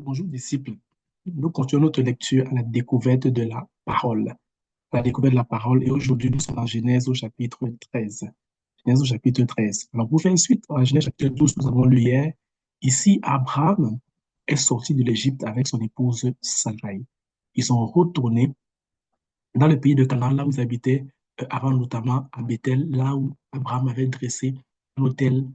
Bonjour disciples, nous continuons notre lecture à la découverte de la parole. La découverte de la parole et aujourd'hui nous sommes en Genèse au chapitre 13. Genèse au chapitre 13. Alors pour faire suite à Genèse chapitre 12, nous avons lu hier, ici Abraham est sorti de l'Égypte avec son épouse Sarai. Ils sont retournés dans le pays de Canaan, là où ils habitaient avant, notamment à Bethel, là où Abraham avait dressé l'autel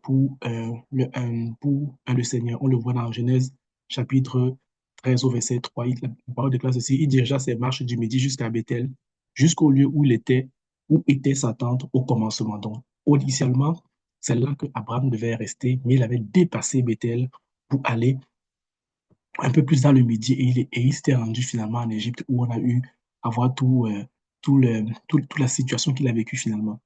pour le Seigneur. On le voit dans Genèse chapitre 13 au verset 3. La parole déclare ceci, il dirigea ses marches du midi jusqu'à Bethel, jusqu'au lieu où était sa tente au commencement. Donc, initialement, c'est là que Abraham devait rester, mais il avait dépassé Bethel pour aller un peu plus dans le midi et il s'était rendu finalement en Égypte où on a eu à voir toute la situation qu'il a vécue finalement.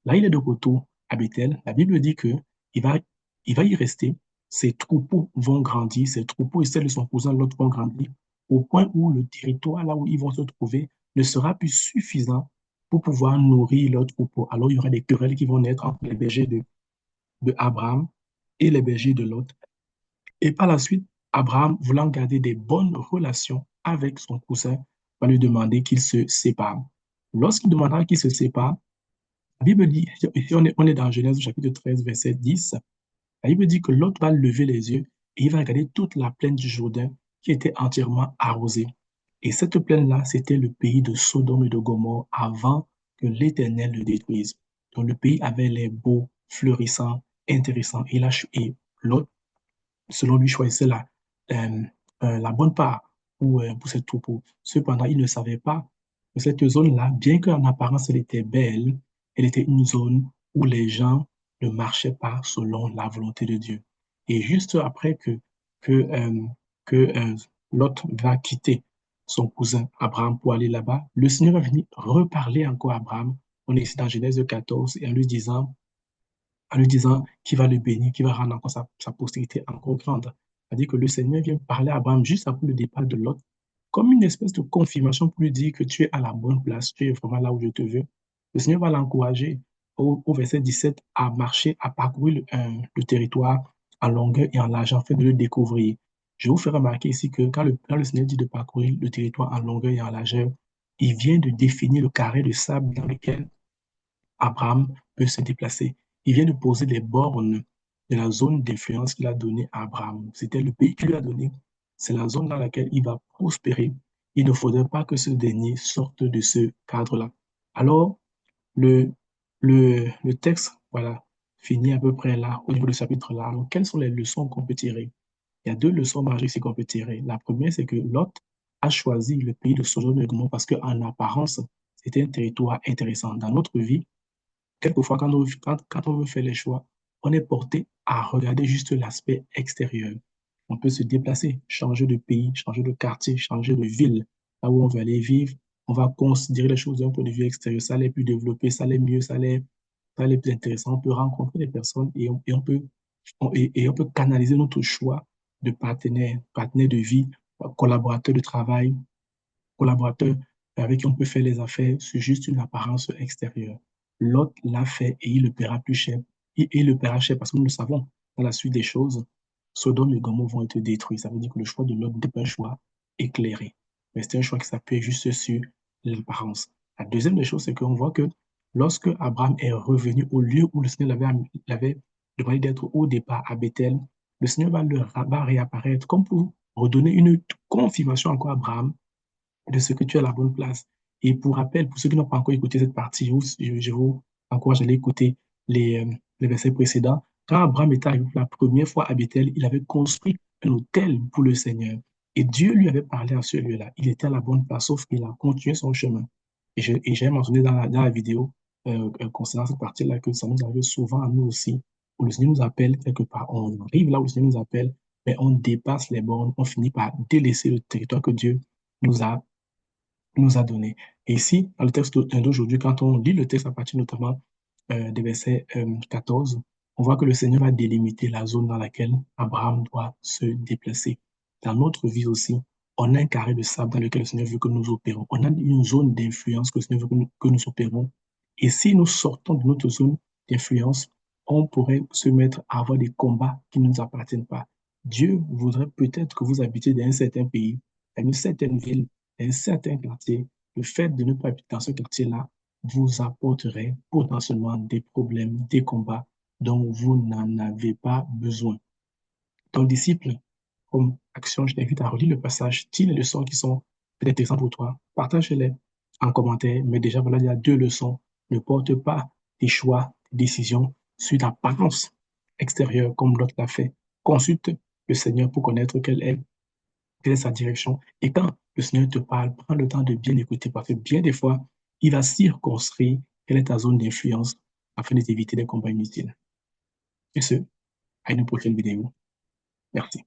Là, il est de retour à Bethel. La Bible dit que il va, il va y rester. Ses troupeaux vont grandir, ses troupeaux et celles de son cousin l'autre vont grandir au point où le territoire là où ils vont se trouver ne sera plus suffisant pour pouvoir nourrir leurs troupeaux. Alors, il y aura des querelles qui vont naître entre les bergers de Abraham et les bergers de Lot. Et par la suite, Abraham, voulant garder des bonnes relations avec son cousin, va lui demander qu'il se sépare. Lorsqu'il demandera qu'il se sépare, la Bible dit, ici on est dans Genèse au chapitre 13, verset 10, la Bible dit que Lot va lever les yeux et il va regarder toute la plaine du Jourdain qui était entièrement arrosée. Et cette plaine-là, c'était le pays de Sodome et de Gomorrhe avant que l'Éternel le détruise. Donc le pays avait l'air beau, fleurissant, intéressant. Et Lot selon lui, choisissait euh, la bonne part pour cette troupeau. Cependant, il ne savait pas que cette zone-là, bien qu'en apparence elle était belle, elle était une zone où les gens ne marchaient pas selon la volonté de Dieu. Et juste après que, euh, que Lot va quitter son cousin Abraham pour aller là-bas, le Seigneur va venir reparler encore à Abraham. On est ici dans Genèse 14 et en lui disant qu'il va le bénir, qu'il va rendre encore sa postérité encore grande. C'est-à-dire que le Seigneur vient parler à Abraham juste après le départ de Lot, comme une espèce de confirmation pour lui dire que tu es à la bonne place, tu es vraiment là où je te veux. Le Seigneur va l'encourager au verset 17 à marcher, à parcourir le territoire en longueur et en largeur afin de le découvrir. Je vous fais remarquer ici que quand le Seigneur dit de parcourir le territoire en longueur et en largeur, il vient de définir le carré de sable dans lequel Abraham peut se déplacer. Il vient de poser les bornes de la zone d'influence qu'il a donnée à Abraham. C'était le pays qu'il lui a donné. C'est la zone dans laquelle il va prospérer. Il ne faudrait pas que ce dernier sorte de ce cadre-là. Alors, le, le texte, voilà, finit à peu près là, au niveau du chapitre là. Alors, quelles sont les leçons qu'on peut tirer? Il y a deux leçons majeures ici qu'on peut tirer. La première, c'est que Lot a choisi le pays de Sodome et Gomorrhe parce qu'en apparence, c'était un territoire intéressant. Dans notre vie, quelquefois, quand on veut faire les choix, on est porté à regarder juste l'aspect extérieur. On peut se déplacer, changer de pays, changer de quartier, changer de ville, là où on veut aller vivre. On va considérer les choses d'un point de vue extérieur. Ça allait plus développé, ça allait mieux, ça allait plus intéressant. On peut rencontrer des personnes et on peut canaliser notre choix de partenaire de vie, collaborateur de travail, collaborateurs avec qui on peut faire les affaires sur juste une apparence extérieure. L'autre l'a fait et il le paiera plus cher. Il le paiera cher parce que nous le savons, dans la suite des choses, Sodome et Gomorrhe vont être détruits. Ça veut dire que le choix de l'autre n'était pas un choix éclairé, mais c'était un choix qui s'appuie juste sur l'apparence. La deuxième des choses, c'est qu'on voit que lorsque Abraham est revenu au lieu où le Seigneur l'avait demandé d'être au départ à Bethel, le Seigneur va réapparaître comme pour redonner une confirmation encore à Abraham de ce que tu es à la bonne place. Et pour rappel, pour ceux qui n'ont pas encore écouté cette partie, je vous encourage à aller écouter les versets précédents. Quand Abraham était arrivé pour la première fois à Bethel, il avait construit un autel pour le Seigneur. Et Dieu lui avait parlé à ce lieu-là. Il était à la bonne place, sauf qu'il a continué son chemin. Et j'ai mentionné dans la vidéo concernant cette partie-là que ça nous arrive souvent à nous aussi, où le Seigneur nous appelle quelque part. On arrive là où le Seigneur nous appelle, mais on dépasse les bornes, on finit par délaisser le territoire que Dieu nous a nous a donné. Et ici, dans le texte d'aujourd'hui, quand on lit le texte à partir notamment des versets 14, on voit que le Seigneur va délimiter la zone dans laquelle Abraham doit se déplacer. Dans notre vie aussi, on a un carré de sable dans lequel le Seigneur veut que nous opérons. On a une zone d'influence que le Seigneur veut que nous opérons. Et si nous sortons de notre zone d'influence, on pourrait se mettre à avoir des combats qui ne nous appartiennent pas. Dieu voudrait peut-être que vous habitiez dans un certain pays, dans une certaine ville, dans un certain quartier. Le fait de ne pas habiter dans ce quartier-là vous apporterait potentiellement des problèmes, des combats dont vous n'en avez pas besoin. Ton disciple, comme action, je t'invite à relire le passage, tire les leçons qui sont peut-être intéressantes pour toi, partage-les en commentaire, mais déjà, voilà, il y a deux leçons. Ne porte pas tes choix, tes décisions sur l'apparence extérieure comme l'autre l'a fait. Consulte le Seigneur pour connaître quelle est sa direction. Et quand le Seigneur te parle, prends le temps de bien écouter parce que bien des fois, il va circonscrire quelle est ta zone d'influence afin de t'éviter des combats inutiles. Et ce, à une prochaine vidéo. Merci.